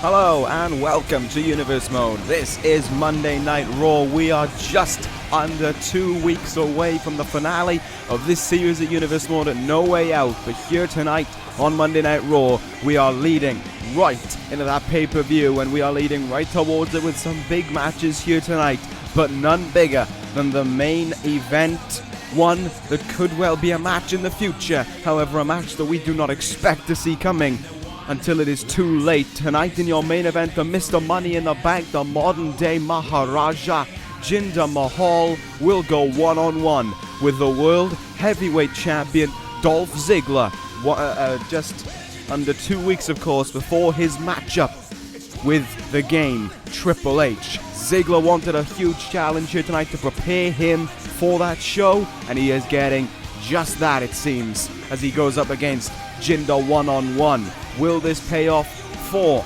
Hello and welcome to Universe Mode. This is Monday Night Raw. We are just under 2 weeks away from the finale of this series at Universe Mode at No Way Out. But here tonight on Monday Night Raw, we are leading right into that pay-per-view, and we are leading right towards it with some big matches here tonight, but none bigger than the main event. One that could well be a match in the future, however a match that we do not expect to see coming until it is too late. Tonight in your main event, the Mr. Money in the Bank, the modern day Maharaja, Jinder Mahal, will go one-on-one with the World Heavyweight Champion Dolph Ziggler. Just under 2 weeks, of course, before his matchup with the game, Triple H. Ziggler wanted a huge challenge here tonight to prepare him for that show, and he is getting just that, it seems, as he goes up against Jinder one-on-one. Will this pay off for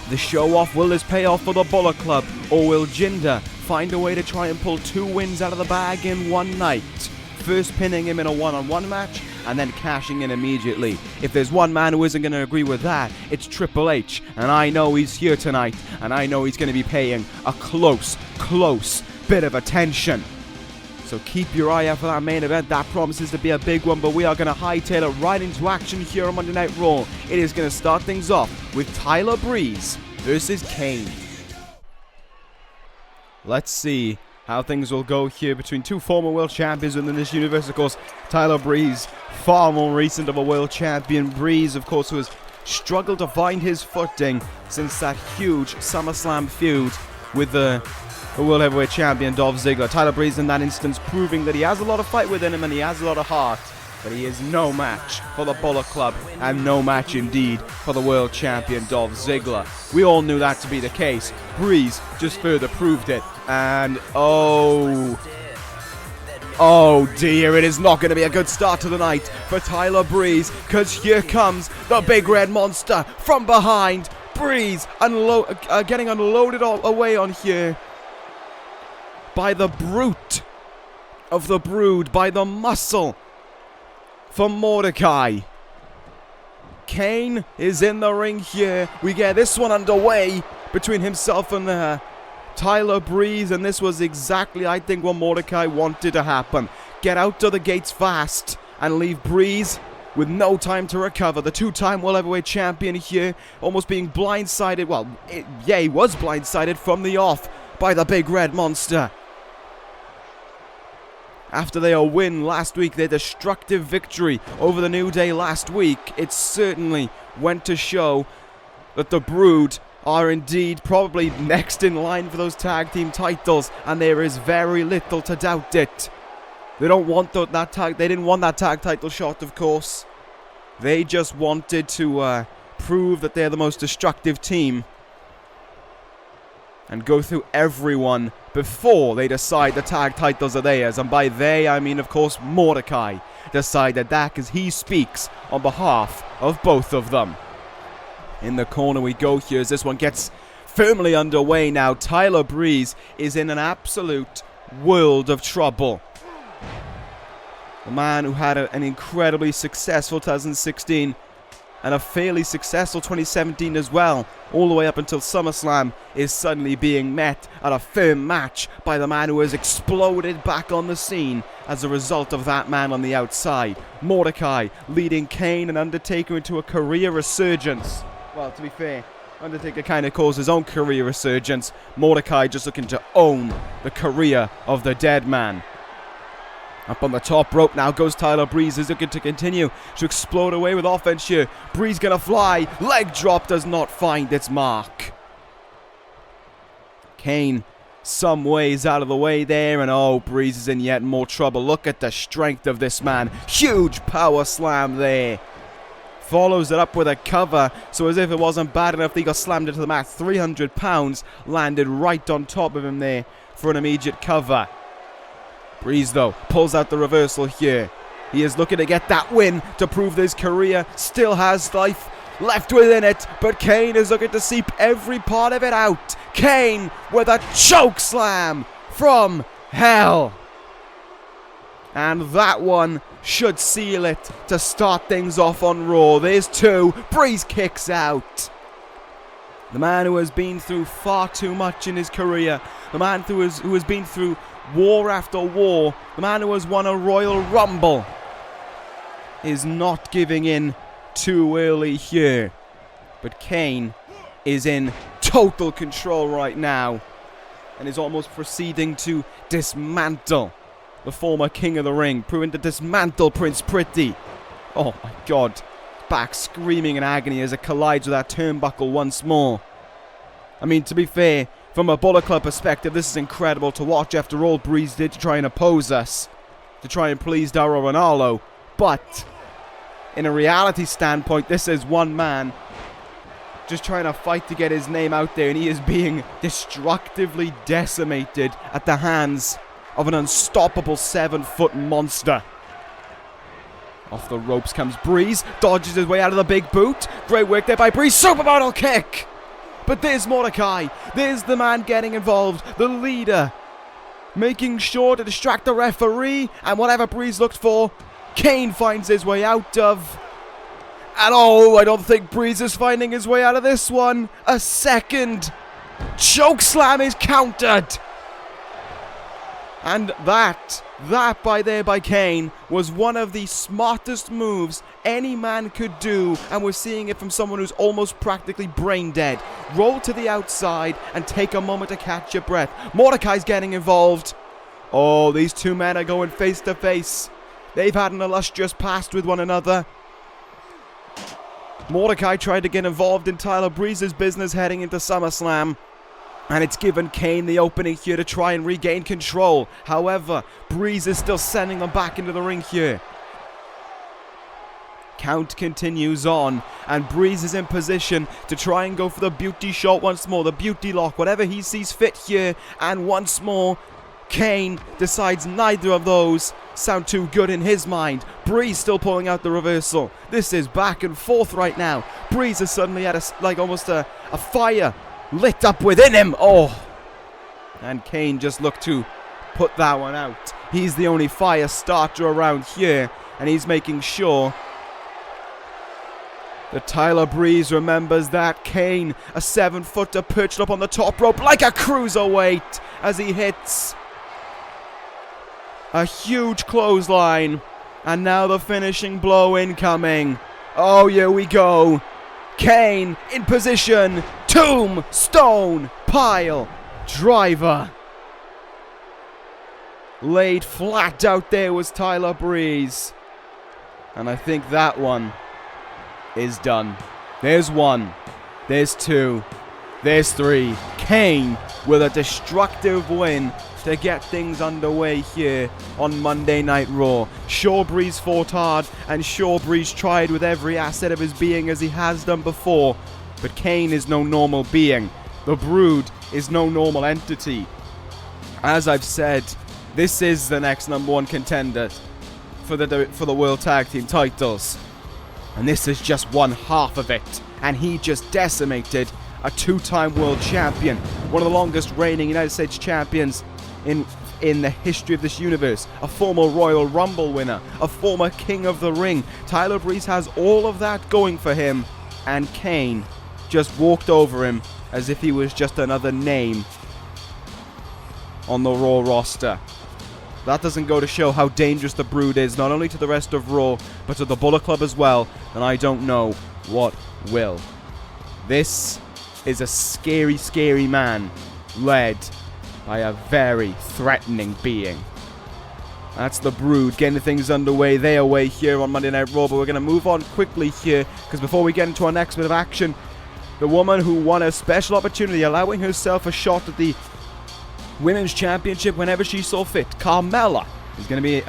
the show-off? Will this pay off for the Bullet Club? Or will Jinder find a way to try and pull 2 wins out of the bag in one night? First pinning him in a one-on-one match, and then cashing in immediately. If there's one man who isn't going to agree with that, it's Triple H. And I know he's here tonight, and I know he's going to be paying a close bit of attention. So keep your eye out for that main event. That promises to be a big one, but we are going to hightail it right into action here on Monday Night Raw. It is going to start things off with Tyler Breeze versus Kane. Let's see how things will go here between two former world champions within this universe. Of course, Tyler Breeze, far more recent of a world champion. Breeze, of course, who has struggled to find his footing since that huge SummerSlam feud with the World Heavyweight Champion Dolph Ziggler. Tyler Breeze in that instance proving that he has a lot of fight within him and he has a lot of heart, but he is no match for the Bullet Club, and no match indeed for the World Champion Dolph Ziggler. We all knew that to be the case. Breeze just further proved it, and oh dear, it is not going to be a good start to the night for Tyler Breeze, because here comes the Big Red Monster from behind. Breeze getting unloaded away on here by the brute of the brood, by the muscle from Mordecai. Kane is in the ring here. We get this one underway between himself and Tyler Breeze, and this was exactly, I think, what Mordecai wanted to happen. Get out of the gates fast and leave Breeze with no time to recover. The two-time World Heavyweight Champion here, almost being blindsided. Well, he was blindsided from the off by the Big Red Monster. After their win last week, their destructive victory over the New Day last week, it certainly went to show that the Brood are indeed probably next in line for those tag team titles, and there is very little to doubt it. They don't want that tag. They didn't want that tag title shot, of course. They just wanted to prove that they're the most destructive team and go through everyone before they decide the tag titles are theirs. And by they, I mean, of course, Mordecai decided that, because he speaks on behalf of both of them. In the corner we go here as this one gets firmly underway now. Tyler Breeze is in an absolute world of trouble. The man who had an incredibly successful 2016 and a fairly successful 2017 as well, all the way up until SummerSlam, is suddenly being met at a firm match by the man who has exploded back on the scene as a result of that man on the outside. Mordecai leading Kane and Undertaker into a career resurgence. Well, to be fair, Undertaker kind of calls his own career resurgence. Mordecai just looking to own the career of the dead man. Up on the top rope now goes Tyler Breeze. Is looking to continue to explode away with offense here. Breeze gonna fly. Leg drop does not find its mark. Kane some ways out of the way there, and Breeze is in yet more trouble. Look at the strength of this man. Huge power slam there. Follows it up with a cover, so as if it wasn't bad enough, he got slammed into the mat. 300 pounds landed right on top of him there for an immediate cover. Breeze, though, pulls out the reversal here. He is looking to get that win to prove that his career still has life left within it, but Kane is looking to seep every part of it out. Kane with a choke slam from hell. And that one should seal it to start things off on Raw. There's two. Breeze kicks out. The man who has been through far too much in his career. The man who has been through war after war. The man who has won a Royal Rumble is not giving in too early here. But Kane is in total control right now and is almost proceeding to dismantle the former King of the Ring, proving to dismantle Prince Pretty. Oh my God. Back screaming in agony as it collides with that turnbuckle once more. I mean, to be fair, from a Bullet Club perspective, this is incredible to watch after all Breeze did to try and oppose us, to try and please Dauro Ronaldo. But in a reality standpoint, this is one man just trying to fight to get his name out there, and he is being destructively decimated at the hands of an unstoppable 7-foot monster. Off the ropes comes Breeze, dodges his way out of the big boot. Great work there by Breeze, supermodel kick! But there's Mordecai, there's the man getting involved, the leader, making sure to distract the referee, and whatever Breeze looked for, Kane finds his way out of. And oh, I don't think Breeze is finding his way out of this one. A second choke slam is countered. And that by Kane was one of the smartest moves any man could do, and we're seeing it from someone who's almost practically brain dead. Roll to the outside and take a moment to catch your breath. Mordecai's getting involved. Oh, these two men are going face to face. They've had an illustrious past with one another. Mordecai tried to get involved in Tyler Breeze's business heading into SummerSlam, and it's given Kane the opening here to try and regain control. However, Breeze is still sending them back into the ring here. Count continues on, and Breeze is in position to try and go for the beauty shot once more, the beauty lock, whatever he sees fit here. And once more, Kane decides neither of those sound too good in his mind. Breeze still pulling out the reversal. This is back and forth right now. Breeze has suddenly had almost a fire lit up within him. Oh, and Kane just looked to put that one out. He's the only fire starter around here, and he's making sure that Tyler Breeze remembers that. Kane, a 7-footer perched up on the top rope like a cruiserweight as he hits a huge clothesline. And now the finishing blow incoming. Oh, here we go. Kane in position. Tombstone pile driver. Laid flat out there was Tyler Breeze. And I think that one is done. There's one. There's two. There's three. Kane with a destructive win to get things underway here on Monday Night Raw. Sure, Breeze fought hard, and sure, Breeze tried with every asset of his being as he has done before. But Kane is no normal being. The Brood is no normal entity. As I've said, this is the next #1 contender for the World Tag Team titles. And this is just one half of it. And he just decimated a 2-time world champion. One of the longest reigning United States champions in the history of this universe. A former Royal Rumble winner. A former King of the Ring. Tyler Breeze has all of that going for him. And Kane just walked over him as if he was just another name on the Raw roster. That doesn't go to show how dangerous the Brood is, not only to the rest of Raw, but to the Bullet Club as well, and I don't know what will. This is a scary, scary man, led by a very threatening being. That's the Brood getting things underway. They away here on Monday Night Raw, but we're going to move on quickly here, because before we get into our next bit of action, the woman who won a special opportunity, allowing herself a shot at the Women's Championship whenever she saw fit, Carmella, is going to be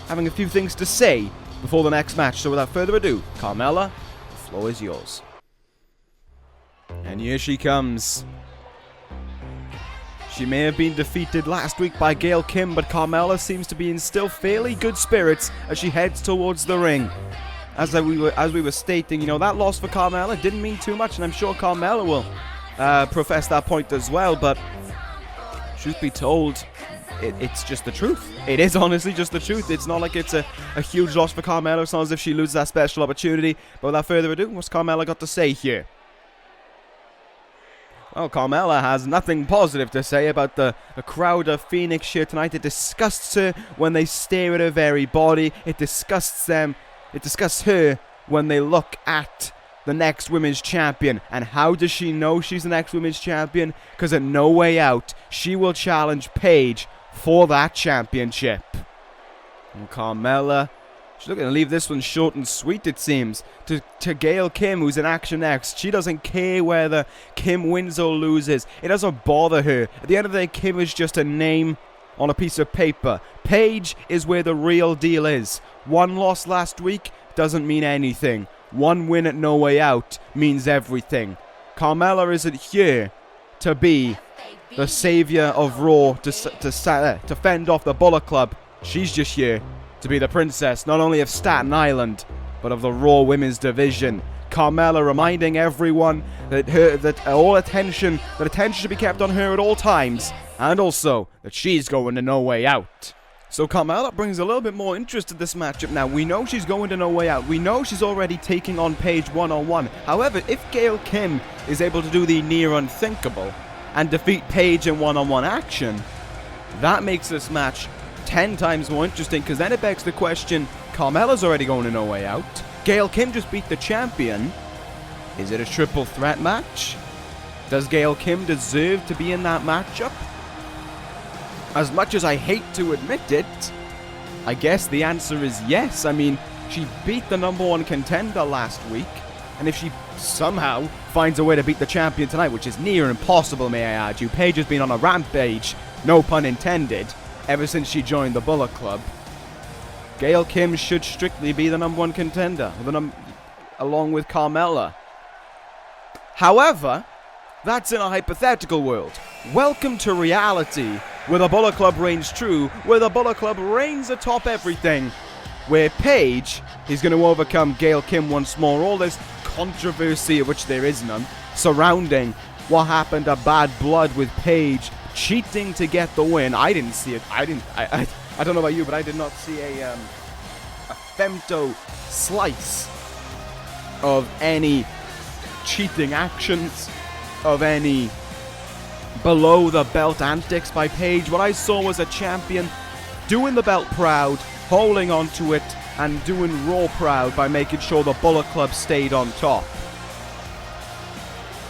having a few things to say before the next match. So without further ado, Carmella, the floor is yours. And here she comes. She may have been defeated last week by Gail Kim, but Carmella seems to be in still fairly good spirits as she heads towards the ring. As we were stating, you know, that loss for Carmella didn't mean too much, and I'm sure Carmella will profess that point as well, but truth be told, it's just the truth. It is honestly just the truth. It's not like it's a huge loss for Carmella. It's not as if she loses that special opportunity. But without further ado, what's Carmella got to say here? Well, Carmella has nothing positive to say about the crowd of Phoenix here tonight. It disgusts her when they stare at her very body. It disgusts them. It disgusts her when they look at the next women's champion. And how does she know she's the next women's champion? Because at No Way Out, she will challenge Paige for that championship. And Carmella, she's looking to leave this one short and sweet, it seems, to Gail Kim, who's in Action Next. She doesn't care whether Kim wins or loses. It doesn't bother her. At the end of the day, Kim is just a name on a piece of paper. Paige is where the real deal is. One loss last week doesn't mean anything. One win at No Way Out means everything. Carmella isn't here to be the savior of Raw, to fend off the Bullet Club. She's just here to be the princess, not only of Staten Island, but of the Raw Women's Division. Carmella reminding everyone that attention should be kept on her at all times, and also that she's going to No Way Out. So Carmella brings a little bit more interest to this matchup now. We know she's going to No Way Out. We know she's already taking on Paige one-on-one. However, if Gail Kim is able to do the near unthinkable and defeat Paige in one-on-one action, that makes this match 10 times more interesting, because then it begs the question, Carmella's already going to No Way Out. Gail Kim just beat the champion. Is it a triple threat match? Does Gail Kim deserve to be in that matchup? As much as I hate to admit it, I guess the answer is yes. I mean, she beat the #1 contender last week, and if she somehow finds a way to beat the champion tonight, which is near impossible, may I add you, Paige has been on a rampage, no pun intended, ever since she joined the Bullet Club. Gail Kim should strictly be the #1 contender, along with Carmella. However, that's in a hypothetical world. Welcome to reality, where the Bullet Club reigns true, where the Bullet Club reigns atop everything, where Paige is going to overcome Gail Kim once more. All this controversy, of which there is none, surrounding what happened to Bad Blood with Paige cheating to get the win. I didn't see it. I don't know about you, but I did not see a femto slice of any cheating actions, of any below the belt antics by Paige. What I saw was a champion doing the belt proud, holding on to it, and doing Raw proud by making sure the Bullet Club stayed on top.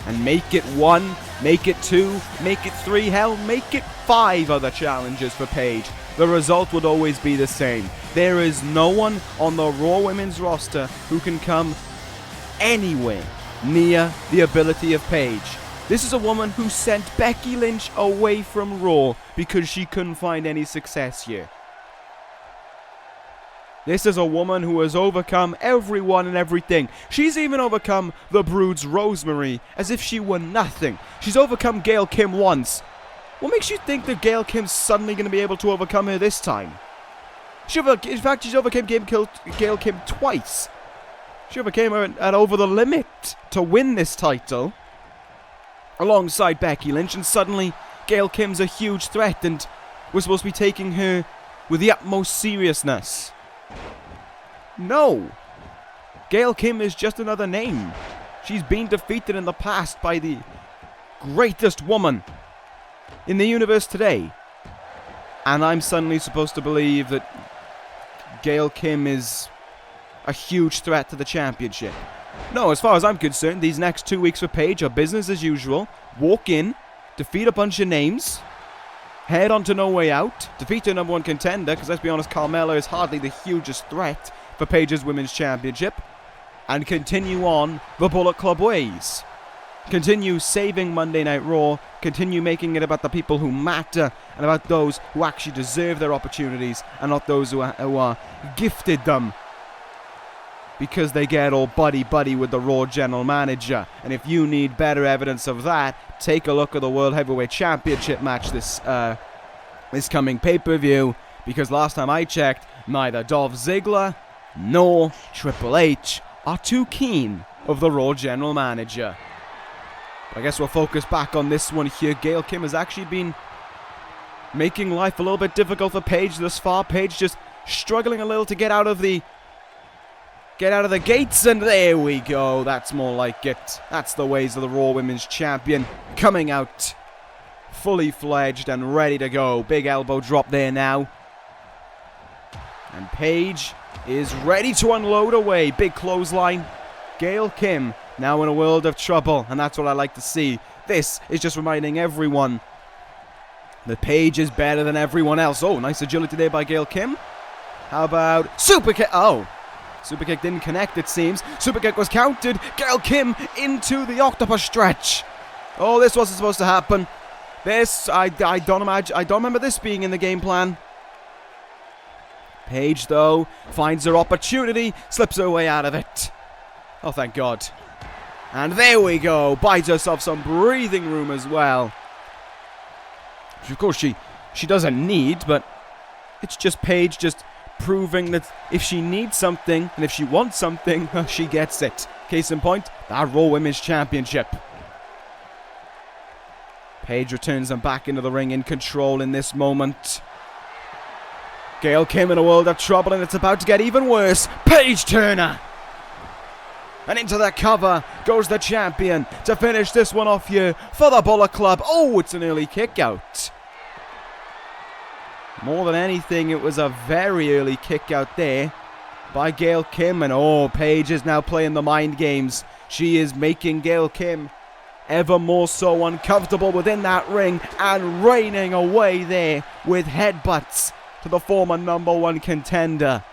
And make it 1, make it 2, make it 3, hell, make it 5 other challenges for Paige. The result would always be the same. There is no one on the Raw Women's roster who can come anywhere near the ability of Paige. This is a woman who sent Becky Lynch away from Raw because she couldn't find any success here. This is a woman who has overcome everyone and everything. She's even overcome the Brood's Rosemary as if she were nothing. She's overcome Gail Kim once. What makes you think that Gail Kim's suddenly going to be able to overcome her this time? In fact, she's overcome Gail Kim twice. She overcame her at Over the Limit to win this title alongside Becky Lynch, and suddenly Gail Kim's a huge threat, and we're supposed to be taking her with the utmost seriousness. No. Gail Kim is just another name. She's been defeated in the past by the greatest woman in the universe today. And I'm suddenly supposed to believe that Gail Kim is a huge threat to the championship. No, as far as I'm concerned, these next 2 weeks for Paige are business as usual. Walk in, defeat a bunch of names, head on to No Way Out, defeat her #1 contender, because let's be honest, Carmella is hardly the hugest threat for Paige's Women's Championship, and continue on the Bullet Club ways. Continue saving Monday Night Raw, continue making it about the people who matter, and about those who actually deserve their opportunities, and not those who are gifted them because they get all buddy-buddy with the Raw General Manager. And if you need better evidence of that, take a look at the World Heavyweight Championship match this coming pay-per-view, because last time I checked, neither Dolph Ziggler nor Triple H are too keen of the Raw General Manager. But I guess we'll focus back on this one here. Gail Kim has actually been making life a little bit difficult for Paige thus far. Paige just struggling a little to get out of the get out of the gates, and there we go. That's more like it. That's the ways of the Raw Women's Champion coming out fully fledged and ready to go. Big elbow drop there now. And Paige is ready to unload away. Big clothesline. Gail Kim now in a world of trouble, and that's what I like to see. This is just reminding everyone that Paige is better than everyone else. Oh, nice agility there by Gail Kim. How about super kick? Oh, super kick didn't connect, it seems. Super kick was counted. Gail Kim into the octopus stretch. Oh, this wasn't supposed to happen. This, I don't remember this being in the game plan. Paige, though, finds her opportunity, slips her way out of it. Oh, thank God. And there we go. Buys herself some breathing room as well. Which, of course, she doesn't need, but it's just Paige just proving that if she needs something and if she wants something, she gets it. Case in point, that Raw Women's Championship. Paige returns them back into the ring in control in this moment. Gail Kim in a world of trouble, and it's about to get even worse. Paige Turner! And into the cover goes the champion to finish this one off here for the Bullet Club. Oh, it's an early kick out. More than anything, it was a very early kick out there by Gail Kim. And oh, Paige is now playing the mind games. She is making Gail Kim ever more so uncomfortable within that ring and raining away there with headbutts to the former #1 contender.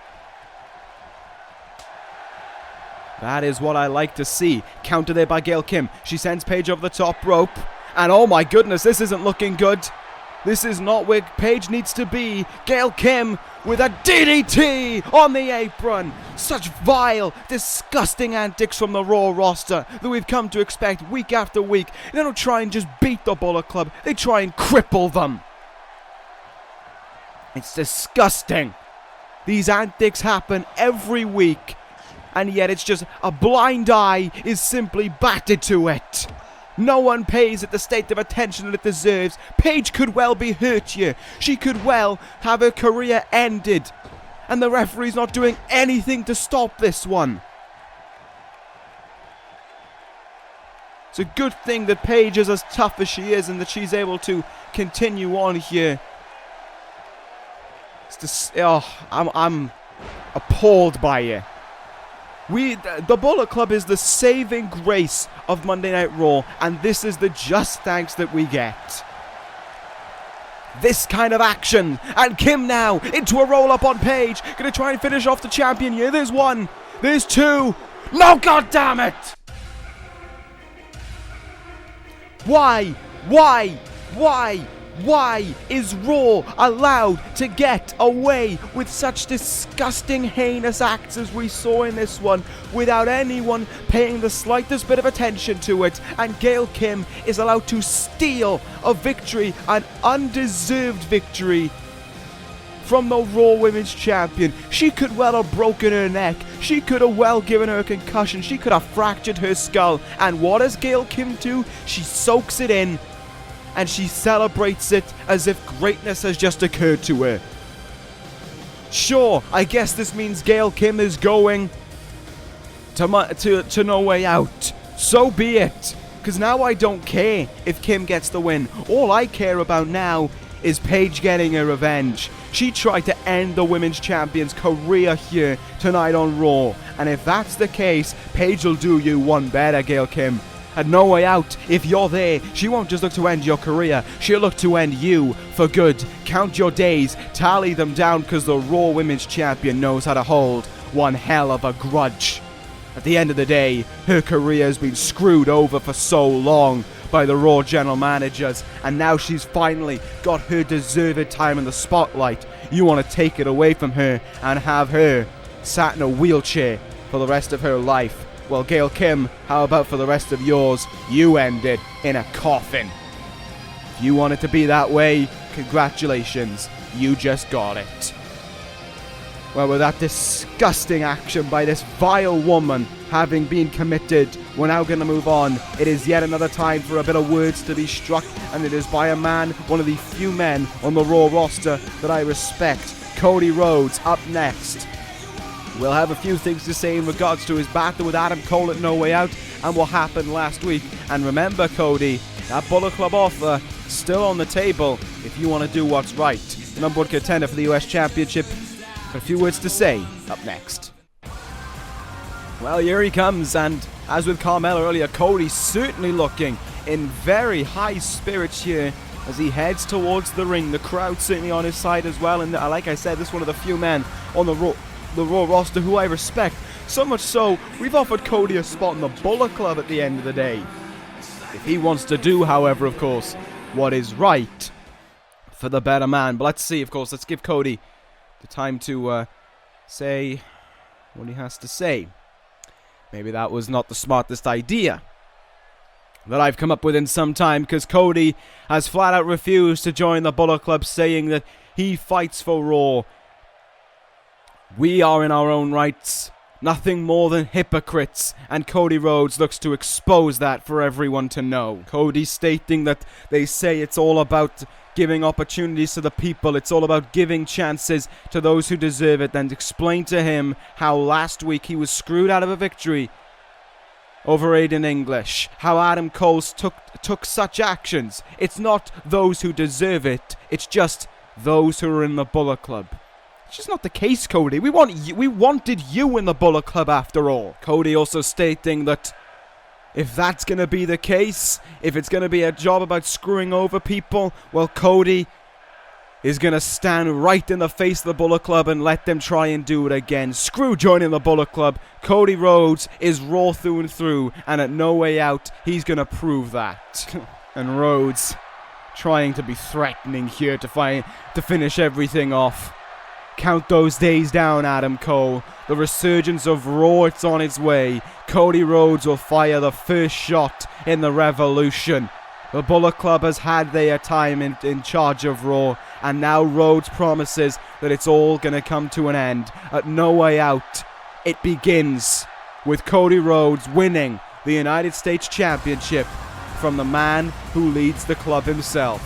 That is what I like to see. Counter there by Gail Kim. She sends Paige over the top rope. And oh my goodness, this isn't looking good. This is not where Paige needs to be. Gail Kim with a DDT on the apron. Such vile, disgusting antics from the Raw roster that we've come to expect week after week. They don't try and just beat the Bullet Club. They try and cripple them. It's disgusting. These antics happen every week. And yet it's just a blind eye is simply batted to it. No one pays it the state of attention that it deserves. Paige could well be hurt here. She could well have her career ended. And the referee's not doing anything to stop this one. It's a good thing that Paige is as tough as she is and that she's able to continue on here. It's just, I'm appalled by it. The Bullet Club is the saving grace of Monday Night Raw, and this is the just thanks that we get. This kind of action, and Kim now into a roll-up on Paige, gonna try and finish off the champion here. There's one, there's two. No, God damn it! Why is Raw allowed to get away with such disgusting, heinous acts as we saw in this one without anyone paying the slightest bit of attention to it? And Gail Kim is allowed to steal a victory, an undeserved victory, from the Raw Women's Champion. She could well have broken her neck. She could have well given her a concussion. She could have fractured her skull. And what does Gail Kim do? She soaks it in. And she celebrates it as if greatness has just occurred to her. Sure, I guess this means Gail Kim is going to No Way Out. So be it. Because now I don't care if Kim gets the win. All I care about now is Paige getting her revenge. She tried to end the Women's Champion's career here tonight on Raw. And if that's the case, Paige will do you one better, Gail Kim. At No Way Out, if you're there, she won't just look to end your career, she'll look to end you for good. Count your days, tally them down, because the Raw Women's Champion knows how to hold one hell of a grudge. At the end of the day, her career has been screwed over for so long by the Raw general managers, and now she's finally got her deserved time in the spotlight. You want to take it away from her and have her sat in a wheelchair for the rest of her life. Well, Gail Kim, how about for the rest of yours? You end it in a coffin. If you want it to be that way, congratulations, you just got it. Well, with that disgusting action by this vile woman having been committed, we're now going to move on. It is yet another time for a bit of words to be struck, and it is by a man, one of the few men on the Raw roster that I respect. Cody Rhodes up next. We'll have a few things to say in regards to his battle with Adam Cole at No Way Out and what happened last week. And remember, Cody, that Bullet Club offer still on the table if you want to do what's right. The number one contender for the US Championship. A few words to say up next. Well, here he comes, and as with Carmella earlier, Cody certainly looking in very high spirits here as he heads towards the ring. The crowd certainly on his side as well, and like I said, this is one of the few men on the Raw roster who I respect. So much so, we've offered Cody a spot in the Bullet Club at the end of the day. If he wants to do, however, of course, what is right for the better man. But let's see, of course, let's give Cody the time to say what he has to say. Maybe that was not the smartest idea that I've come up with in some time, because Cody has flat out refused to join the Bullet Club, saying that he fights for Raw. We are in our own rights nothing more than hypocrites, and Cody Rhodes looks to expose that for everyone to know. Cody stating that they say it's all about giving opportunities to the people, it's all about giving chances to those who deserve it, and explain to him how last week he was screwed out of a victory over Aiden English, how Adam Cole took such actions. It's not those who deserve it, it's just those who are in the Bullet Club. It's just not the case, Cody. We wanted you in the Bullet Club after all. Cody also stating that if that's going to be the case, if it's going to be a job about screwing over people, well, Cody is going to stand right in the face of the Bullet Club and let them try and do it again. Screw joining the Bullet Club. Cody Rhodes is Raw through and through, and at No Way Out, he's going to prove that. And Rhodes trying to be threatening here to finish everything off. Count those days down, Adam Cole. The resurgence of Raw, it's on its way. Cody Rhodes will fire the first shot in the revolution. The Bullet Club has had their time in charge of Raw, and now Rhodes promises that it's all going to come to an end. At No Way Out, it begins with Cody Rhodes winning the United States Championship from the man who leads the club himself.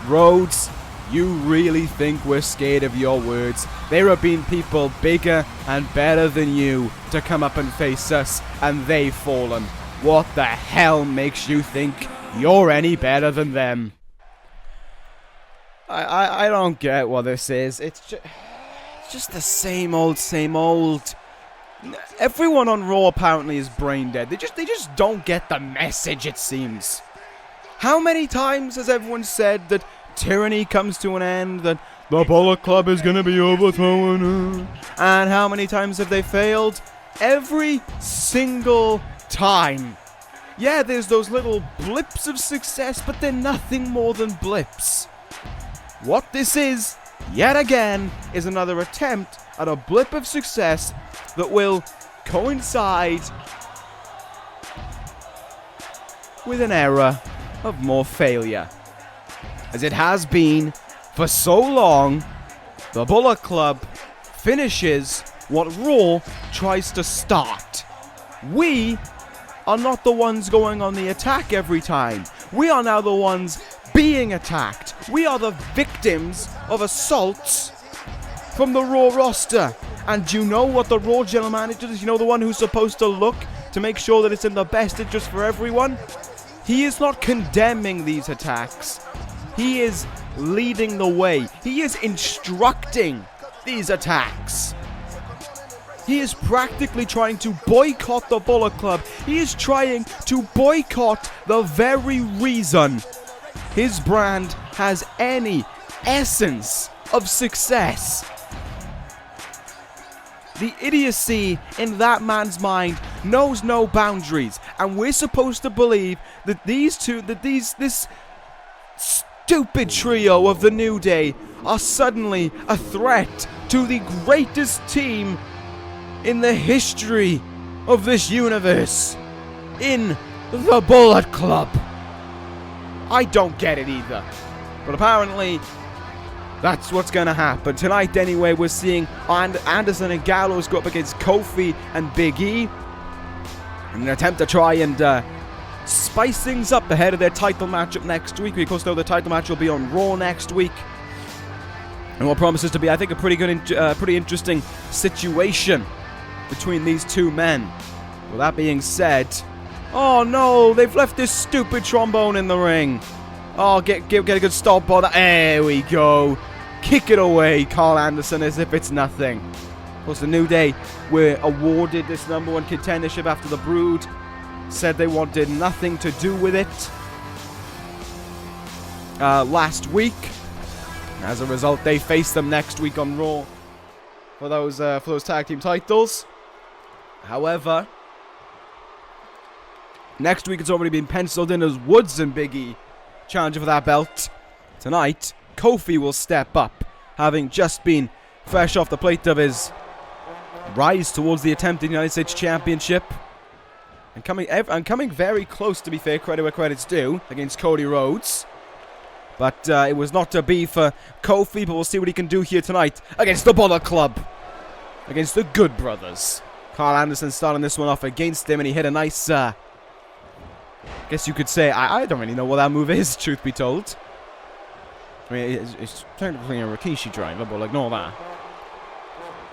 Rhodes, you really think we're scared of your words? There have been people bigger and better than you to come up and face us, and they've fallen. What the hell makes you think you're any better than them? I don't get what this is. It's just the same old, same old. Everyone on Raw apparently is brain dead. They just don't get the message, it seems. How many times has everyone said that tyranny comes to an end, that the Bullet Club is going to be overthrown? And how many times have they failed? Every single time. Yeah, there's those little blips of success, but they're nothing more than blips. What this is, yet again, is another attempt at a blip of success that will coincide with an era of more failure. As it has been for so long, the Bullet Club finishes what Raw tries to start. We are not the ones going on the attack every time. We are now the ones being attacked. We are the victims of assaults from the Raw roster. And do you know what the Raw general manager is? You know, the one who's supposed to look to make sure that it's in the best interest for everyone? He is not condemning these attacks. He is leading the way. He is instructing these attacks. He is practically trying to boycott the Bullet Club. He is trying to boycott the very reason his brand has any essence of success. The idiocy in that man's mind knows no boundaries, and we're supposed to believe that this stupid trio of the New Day are suddenly a threat to the greatest team in the history of this universe, in the Bullet Club. I don't get it either, but apparently that's what's going to happen. Tonight, anyway, we're seeing Anderson and Gallows go up against Kofi and Big E in an attempt to try and spice things up ahead of their title matchup next week. We, of course, know the title match will be on Raw next week. And what promises to be, I think, a pretty good, pretty interesting situation between these two men. With that being said, oh no, they've left this stupid trombone in the ring. Oh, get a good stop on that. There we go. Kick it away, Carl Anderson, as if it's nothing. Of course, the New Day were awarded this #1 contendership after the Brood said they wanted nothing to do with it last week. As a result, they face them next week on Raw for those tag team titles. However, next week it's already been penciled in as Woods and Big E challenging for that belt. Tonight, Kofi will step up, having just been fresh off the plate of his rise towards the attempted United States Championship. And coming very close, to be fair, credit where credit's due, against Cody Rhodes. But it was not to be for Kofi, but we'll see what he can do here tonight against the Bullet Club, against the Good Brothers. Carl Anderson starting this one off against him, and he hit a nice, I guess you could say, I don't really know what that move is, truth be told. I mean, it's technically a Rikishi driver, but ignore that.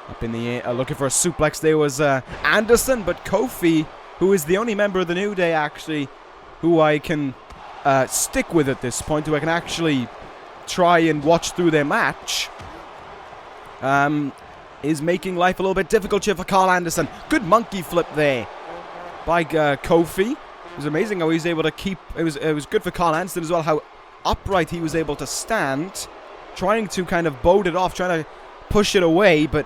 Up in the air, looking for a suplex there was Anderson, but Kofi, who is the only member of the New Day, actually, who I can stick with at this point, who I can actually try and watch through their match, is making life a little bit difficult here for Carl Anderson. Good monkey flip there by Kofi. It was amazing how he was able to keep... It was good for Carl Anderson as well, how upright he was able to stand, trying to kind of bode it off, trying to push it away, but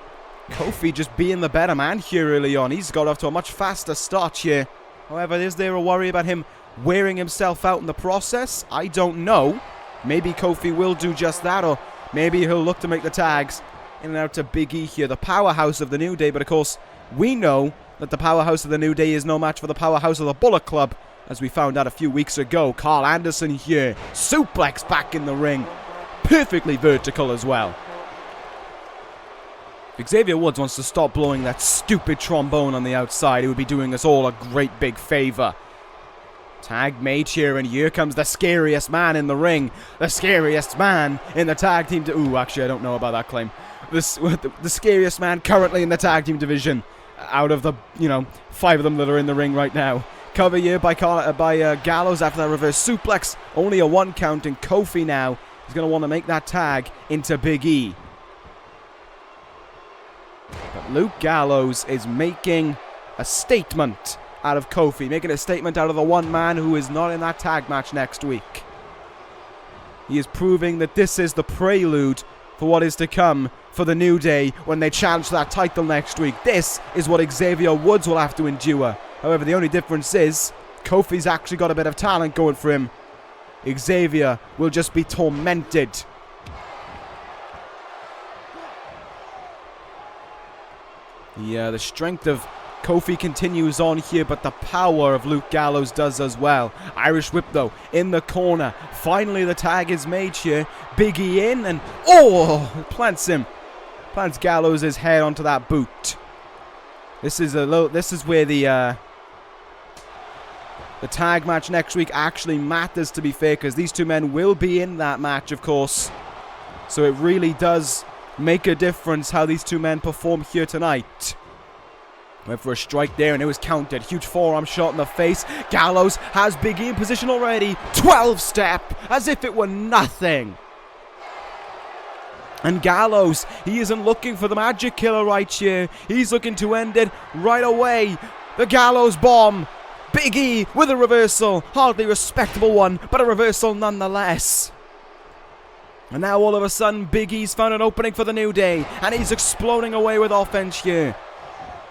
Kofi just being the better man here early on. He's got off to a much faster start here. However, is there a worry about him wearing himself out in the process? I don't know. Maybe Kofi will do just that, or maybe he'll look to make the tags in and out to Big E here, the powerhouse of the New Day. But of course, we know that the powerhouse of the New Day is no match for the powerhouse of the Bullet Club, as we found out a few weeks ago. Carl Anderson here, suplex back in the ring, perfectly vertical as well. If Xavier Woods wants to stop blowing that stupid trombone on the outside, it would be doing us all a great big favor. Tag made here, and here comes the scariest man in the ring. The scariest man in the tag team... Ooh, actually, I don't know about that claim. The scariest man currently in the tag team division, out of the, 5 of them that are in the ring right now. Cover here by Gallows after that reverse suplex. Only a 1 count, and Kofi now is going to want to make that tag into Big E. But Luke Gallows is making a statement out of Kofi, making a statement out of the one man who is not in that tag match next week. He is proving that this is the prelude for what is to come for the New Day when they challenge that title next week. This is what Xavier Woods will have to endure. However, the only difference is Kofi's actually got a bit of talent going for him. Xavier will just be tormented. Yeah, the strength of Kofi continues on here, but the power of Luke Gallows does as well. Irish whip, though, in the corner. Finally, the tag is made here. Big E in, and plants Gallows' head onto that boot. This is where the tag match next week actually matters, to be fair, because these two men will be in that match, of course. So it really does make a difference how these two men perform here tonight. Went for a strike there, and it was counted. Huge forearm shot in the face. Gallows has Big E in position already. 12-step, as if it were nothing. And Gallows, he isn't looking for the magic killer right here. He's looking to end it right away. The Gallows bomb. Big E with a reversal. Hardly respectable one, but a reversal nonetheless. And now all of a sudden, Big E's found an opening for the New Day, and he's exploding away with offense here.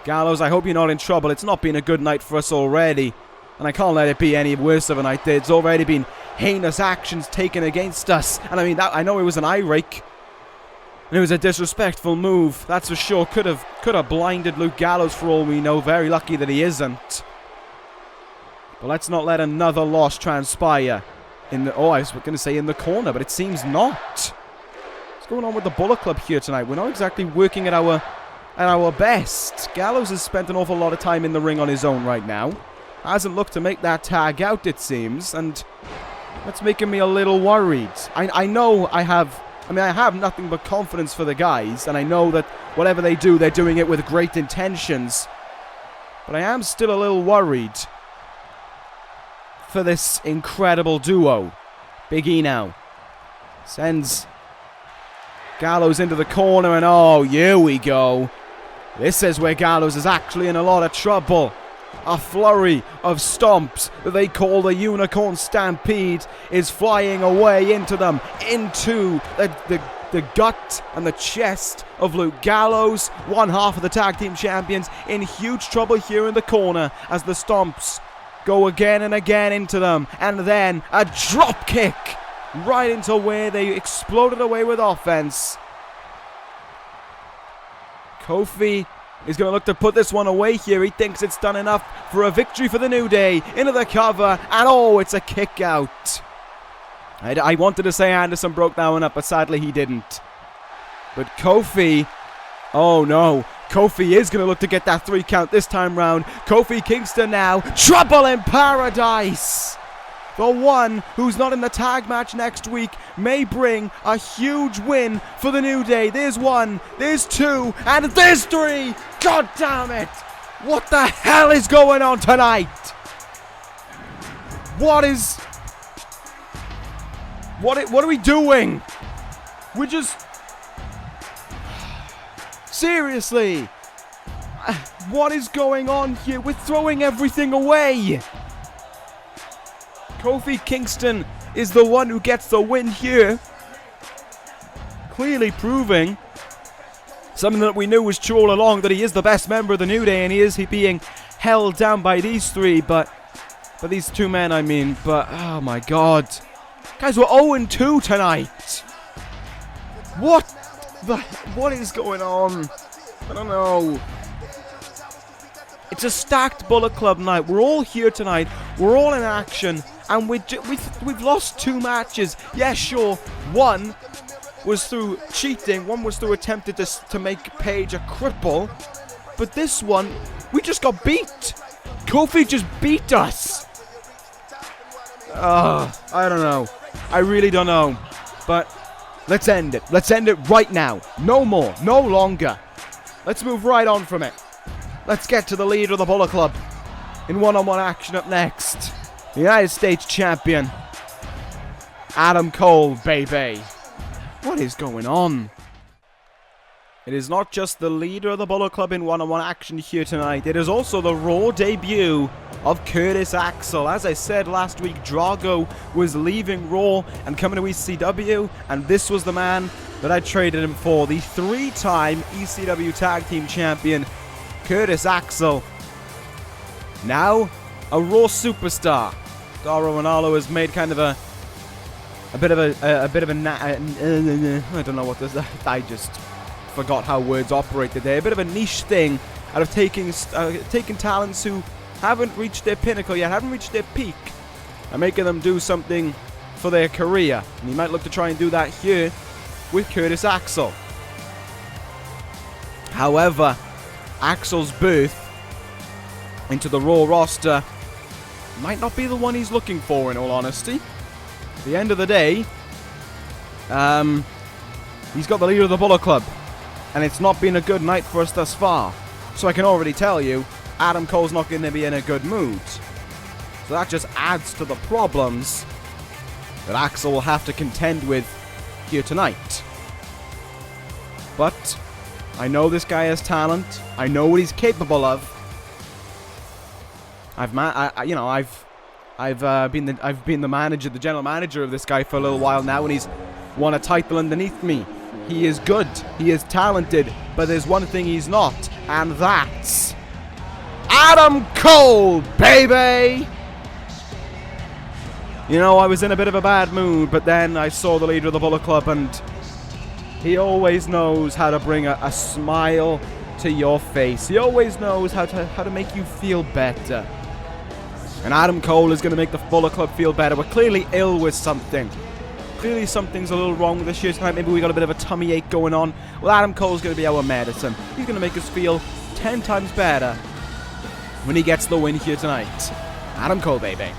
Gallows, I hope you're not in trouble. It's not been a good night for us already, and I can't let it be any worse of a night. There's already been heinous actions taken against us, and I mean, I know it was an eye rake, and it was a disrespectful move, that's for sure. Could have blinded Luke Gallows for all we know. Very lucky that he isn't. But let's not let another loss transpire. I was going to say in the corner, but it seems not. What's going on with the Bullet Club here tonight? We're not exactly working at our best. Gallows has spent an awful lot of time in the ring on his own right now. Hasn't looked to make that tag out, it seems, and that's making me a little worried. I know I have I mean, I have nothing but confidence for the guys, and I know that whatever they do, they're doing it with great intentions. But I am still a little worried for this incredible duo. Big E now sends Gallows into the corner, and oh, here we go. This is where Gallows is actually in a lot of trouble. A flurry of stomps that they call the Unicorn Stampede is flying away into them, into the gut and the chest of Luke Gallows. One half of the tag team champions in huge trouble here in the corner as the stomps go again and again into them. And then a drop kick right into where they exploded away with offense. Kofi is going to look to put this one away here. He thinks it's done enough for a victory for the New Day. Into the cover, and oh, it's a kick out. I wanted to say Anderson broke that one up, but sadly he didn't. But Kofi, oh no, Kofi is going to look to get that 3 count this time round. Kofi Kingston now, trouble in paradise. The one who's not in the tag match next week may bring a huge win for the New Day. There's 1, there's 2, and there's 3. God damn it! What the hell is going on tonight? What are we doing? We're just... Seriously! What is going on here? We're throwing everything away! Kofi Kingston is the one who gets the win here. Clearly proving something that we knew was true all along, that he is the best member of the New Day, and he is being held down by these 3, but these 2 men, I mean. But, oh my god. Guys, we're 0-2 tonight. What is going on? I don't know. It's a stacked Bullet Club night. We're all here tonight. We're all in action. And we've lost 2 matches. Yeah, sure. One was through cheating. One was through attempting to make Paige a cripple. But this one, we just got beat. Kofi just beat us. I don't know. I really don't know. But let's end it. Let's end it right now. No more. No longer. Let's move right on from it. Let's get to the leader of the Bullet Club in one-on-one action up next. The United States Champion, Adam Cole, baby. What is going on? It is not just the leader of the Bullet Club in one-on-one action here tonight. It is also the Raw debut of Curtis Axel. As I said last week, Drago was leaving Raw and coming to ECW, and this was the man that I traded him for. The 3-time ECW Tag Team Champion, Curtis Axel. Now, a Raw superstar. Daro Ronaldo has made kind of a bit of I don't know what this is. I just forgot how words operate today. A bit of a niche thing out of taking talents who haven't reached their pinnacle yet, haven't reached their peak, and making them do something for their career. And he might look to try and do that here with Curtis Axel. However, Axel's birth into the Raw roster might not be the one he's looking for, in all honesty. At the end of the day, he's got the leader of the Bullet Club, and it's not been a good night for us thus far. So I can already tell you, Adam Cole's not going to be in a good mood. So that just adds to the problems that Axel will have to contend with here tonight. But I know this guy has talent. I know what he's capable of. I've been the manager, the general manager of this guy for a little while now, and he's won a title underneath me. He is good, he is talented, but there's one thing he's not, and that's Adam Cole, baby! You know, I was in a bit of a bad mood, but then I saw the leader of the Bullet Club, and he always knows how to bring a smile to your face. He always knows how to make you feel better. And Adam Cole is going to make the Bullet Club feel better. We're clearly ill with something. Clearly something's a little wrong with this year tonight. Maybe we got a bit of a tummy ache going on. Well, Adam Cole's going to be our medicine. He's going to make us feel 10 times better when he gets the win here tonight. Adam Cole, baby.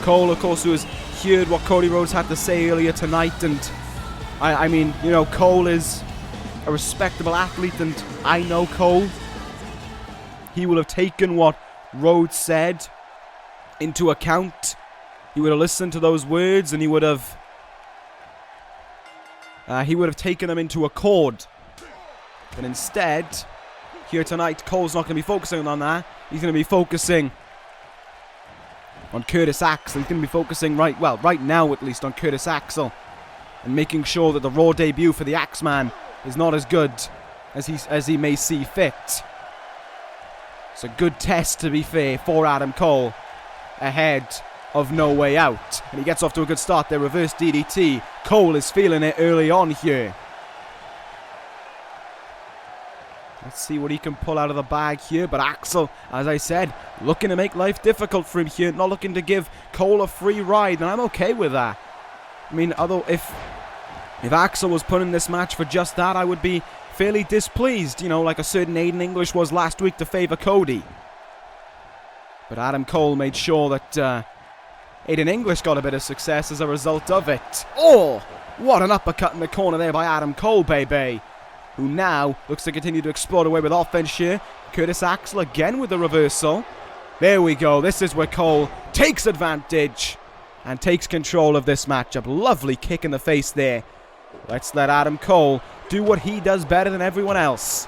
Cole, of course, who has heard what Cody Rhodes had to say earlier tonight, and I mean, you know, Cole is a respectable athlete, and I know Cole. He will have taken what Rhodes said into account. He would have listened to those words, and he would have taken them into accord. But instead, here tonight, Cole's not going to be focusing on that. He's going to be focusing on Curtis Axel. He's going to be focusing right now at least, on Curtis Axel, and making sure that the Raw debut for the Axeman is not as good as he may see fit. It's a good test, to be fair, for Adam Cole ahead of No Way Out. And he gets off to a good start there. Reverse DDT. Cole is feeling it early on here. Let's see what he can pull out of the bag here. But Axel, as I said, looking to make life difficult for him here. Not looking to give Cole a free ride. And I'm okay with that. I mean, although if Axel was put in this match for just that, I would be fairly displeased. You know, like a certain Aiden English was last week to favour Cody. But Adam Cole made sure that Aiden English got a bit of success as a result of it. Oh, what an uppercut in the corner there by Adam Cole, baby. Who now looks to continue to explode away with offense here. Curtis Axel again with the reversal. There we go. This is where Cole takes advantage and takes control of this matchup. Lovely kick in the face there. Let's let Adam Cole do what he does better than everyone else.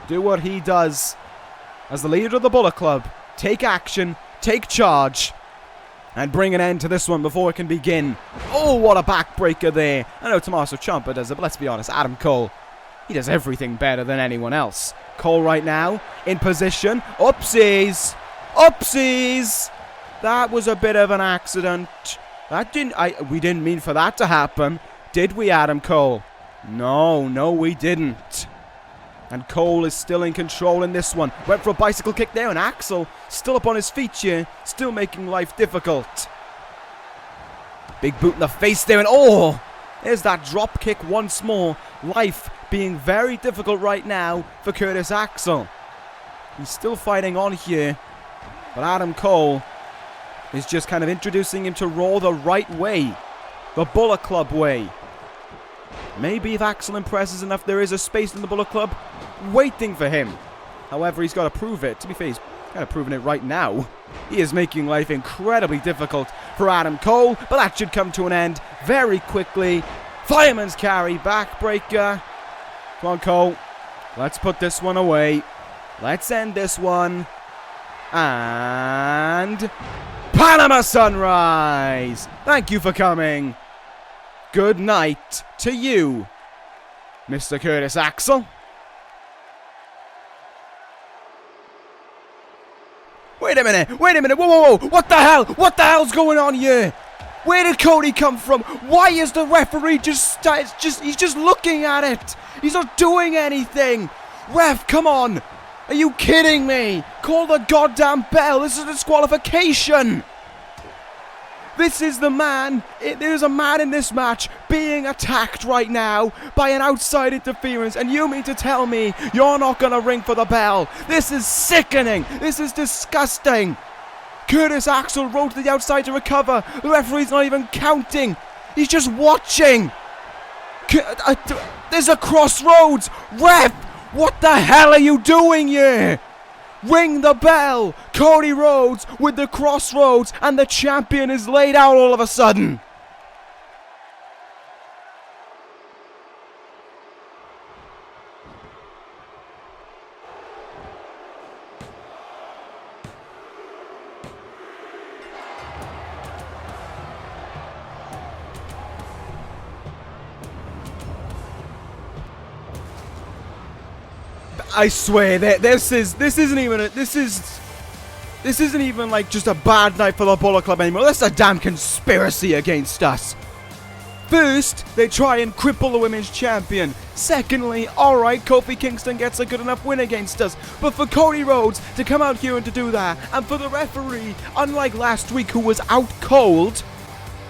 Do what he does as the leader of the Bullet Club. Take action, take charge, and bring an end to this one before it can begin. Oh, what a backbreaker there. I know Tommaso Ciampa does it, but let's be honest, Adam Cole, he does everything better than anyone else. Cole right now, in position. Oopsies! Oopsies! That was a bit of an accident. We didn't mean for that to happen. Did we, Adam Cole? No, we didn't. And Cole is still in control in this one. Went for a bicycle kick there, and Axel still up on his feet here, still making life difficult. Big boot in the face there, and oh! There's that drop kick once more. Life being very difficult right now for Curtis Axel. He's still fighting on here, but Adam Cole is just kind of introducing him to Raw the right way. The Bullet Club way. Maybe if Axel impresses enough, there is a space in the Bullet Club waiting for him. However, he's got to prove it. To be fair, he's kind of proving it right now. He is making life incredibly difficult for Adam Cole, but that should come to an end very quickly. Fireman's carry, backbreaker. Come on, Cole. Let's put this one away. Let's end this one. And Panama Sunrise. Thank you for coming. Good night to you, Mr. Curtis Axel. Wait a minute, whoa, what the hell? What the hell's going on here? Where did Cody come from? Why is the referee he's just looking at it? He's not doing anything. Ref, come on. Are you kidding me? Call the goddamn bell. This is a disqualification. This is the man. There's a man in this match being attacked right now by an outside interference, and you mean to tell me you're not going to ring for the bell? This is sickening. This is disgusting. Curtis Axel rode to the outside to recover. The referee's not even counting. He's just watching. There's a crossroads. Ref, what the hell are you doing here? Ring the bell! Cody Rhodes with the crossroads, and the champion is laid out all of a sudden. I swear that this isn't even like just a bad night for the Bullet Club anymore. This is a damn conspiracy against us. First, they try and cripple the women's champion. Secondly, alright, Kofi Kingston gets a good enough win against us. But for Cody Rhodes to come out here and to do that, and for the referee, unlike last week who was out cold,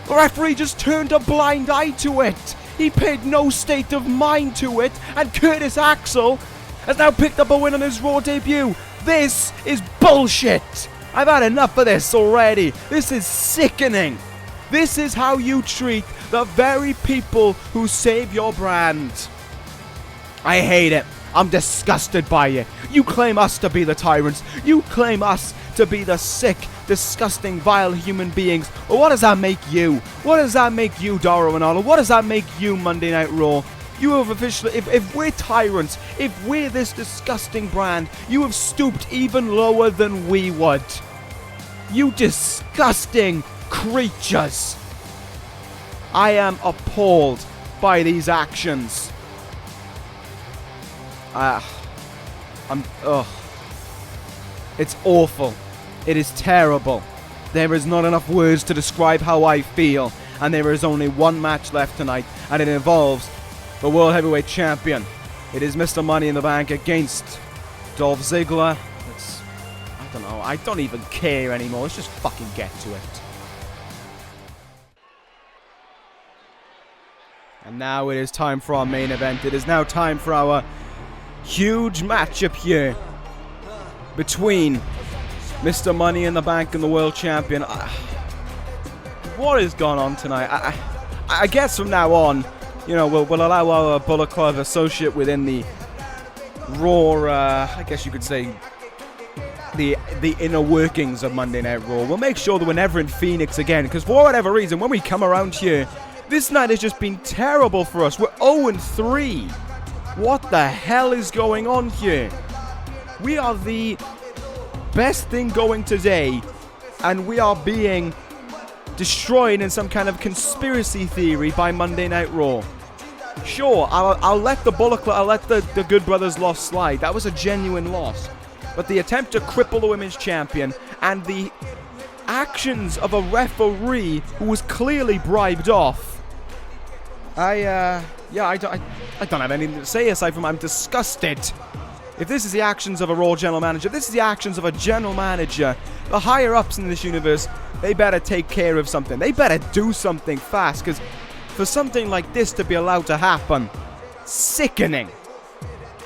the referee just turned a blind eye to it. He paid no state of mind to it, and Curtis Axel has now picked up a win on his Raw debut. This is bullshit. I've had enough of this already. This is sickening. This is how you treat The very people who save your brand. I hate it. I'm disgusted by it. You claim us to be the tyrants. You claim us to be the sick, disgusting, vile human beings. Well, what does that make you? What does that make you, Doro and Arnold? What does that make you, Monday Night Raw? You have officially, if we're tyrants, if we're this disgusting brand, you have stooped even lower than we would. You disgusting creatures. I am appalled by these actions. It's awful. It is terrible. There is not enough words to describe how I feel, and there is only one match left tonight, and it involves the World Heavyweight Champion. It is Mr. Money in the Bank against Dolph Ziggler. I don't know. I don't even care anymore. Let's just fucking get to it. And now it is time for our main event. It is now time for our huge matchup here between Mr. Money in the Bank and the World Champion. What has gone on tonight? I guess from now on, you know, we'll allow our Bullet Club associate within the Raw, I guess you could say, the inner workings of Monday Night Raw. We'll make sure that we're never in Phoenix again, because for whatever reason, when we come around here, this night has just been terrible for us. We're 0-3. What the hell is going on here? We are the best thing going today, and we are being destroyed in some kind of conspiracy theory by Monday Night Raw. Sure, I'll let the Bullet Club, I'll let the Good Brothers loss slide. That was a genuine loss. But the attempt to cripple the Women's Champion and the actions of a referee who was clearly bribed off. I don't have anything to say aside from I'm disgusted. If this is the actions of a Raw general manager, if this is the actions of a general manager, the higher-ups in this universe, they better take care of something. They better do something fast, because for something like this to be allowed to happen, sickening.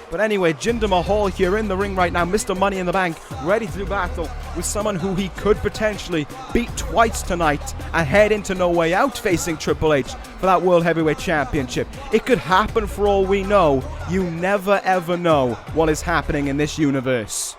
But anyway, Jinder Mahal here in the ring right now, Mr. Money in the Bank, ready to do battle with someone who he could potentially beat twice tonight and head into No Way Out facing Triple H for that World Heavyweight Championship. It could happen for all we know. You never ever know what is happening in this universe.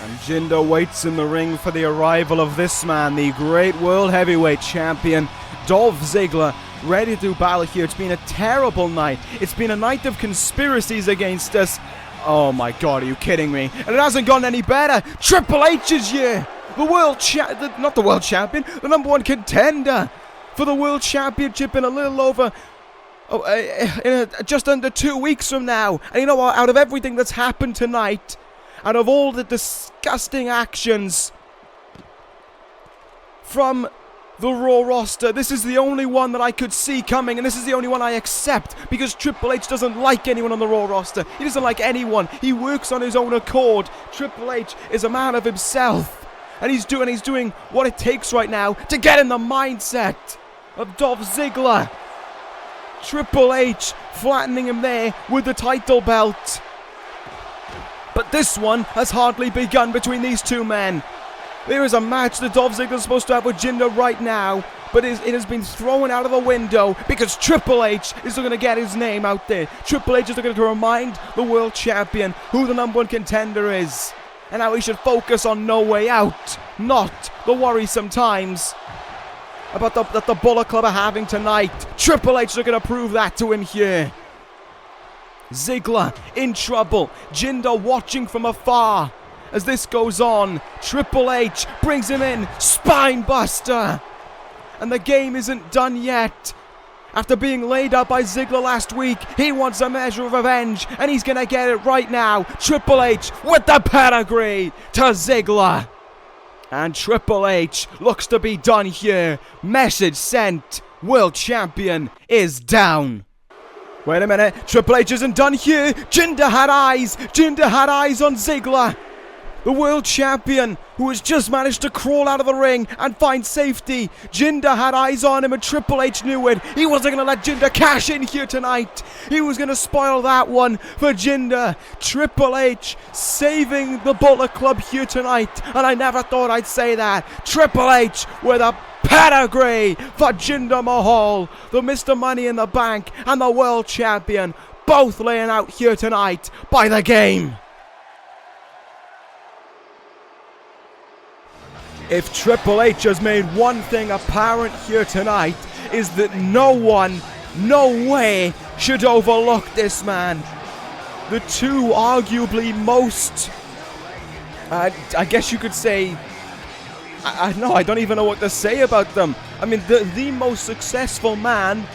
And Jinder waits in the ring for the arrival of this man, the great World Heavyweight Champion, Dolph Ziggler, ready to do battle here. It's been a terrible night. It's been a night of conspiracies against us. Oh my god, are you kidding me? And it hasn't gone any better. Triple H is here. The not the world champion, the number one contender for the world championship in a little over, just under 2 weeks from now. And you know what? Out of everything that's happened tonight, out of all the disgusting actions from the Raw roster, this is the only one that I could see coming, and this is the only one I accept, because Triple H doesn't like anyone on the Raw roster. He doesn't like anyone. He works on his own accord. Triple H is a man of himself, and he's doing what it takes right now to get in the mindset of Dolph Ziggler. Triple H flattening him there with the title belt. But this one has hardly begun between these two men. There is a match that Dolph Ziggler is supposed to have with Jinder right now, but it has been thrown out of the window because Triple H is going to get his name out there. Triple H is going to remind the world champion who the number one contender is, and how he should focus on No Way Out, not the worrisome times that the Bullet Club are having tonight. Triple H is going to prove that to him here. Ziggler in trouble. Jinder watching from afar. As this goes on, Triple H brings him in, spine buster. And the game isn't done yet. After being laid out by Ziggler last week, he wants a measure of revenge, and he's gonna get it right now. Triple H with the pedigree to Ziggler. And Triple H looks to be done here. Message sent. World champion is down. Wait a minute, Triple H isn't done here. Jinder had eyes. Jinder had eyes on Ziggler. The world champion who has just managed to crawl out of the ring and find safety. Jinder had eyes on him and Triple H knew it. He wasn't going to let Jinder cash in here tonight. He was going to spoil that one for Jinder. Triple H saving the Bullet Club here tonight. And I never thought I'd say that. Triple H with a pedigree for Jinder Mahal, the Mr. Money in the Bank and the World Champion, both laying out here tonight by the game. If Triple H has made one thing apparent here tonight, is that no one, no way, should overlook this man. The two arguably most, I guess you could say, I don't even know what to say about them. I mean, the most successful man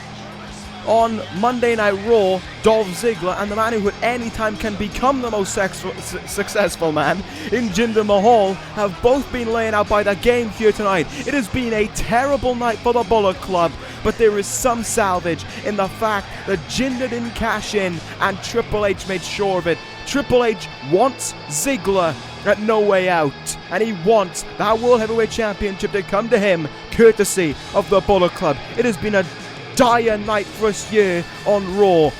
on Monday Night Raw, Dolph Ziggler, and the man who at any time can become the most successful man in Jinder Mahal have both been laying out by the game here tonight. It has been a terrible night for the Bullet Club, but there is some salvage in the fact that Jinder didn't cash in and Triple H made sure of it. Triple H wants Ziggler at No Way Out, and he wants that World Heavyweight Championship to come to him courtesy of the Bullet Club. It has been a dire night for us here on Raw,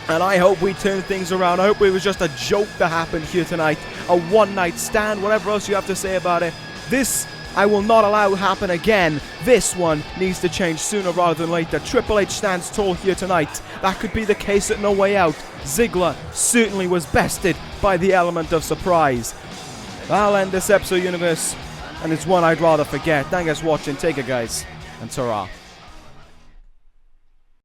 and I hope we turn things around. I hope it was just a joke that happened here tonight, a one-night stand, whatever else you have to say about it. This I will not allow happen again. This one needs to change sooner rather than later. Triple H stands tall here tonight. That could be the case at No Way Out. Ziggler certainly was bested by the element of surprise. I'll end this episode, Universe, and it's one I'd rather forget. Thank you guys for watching. Take it, guys, and ta-ra.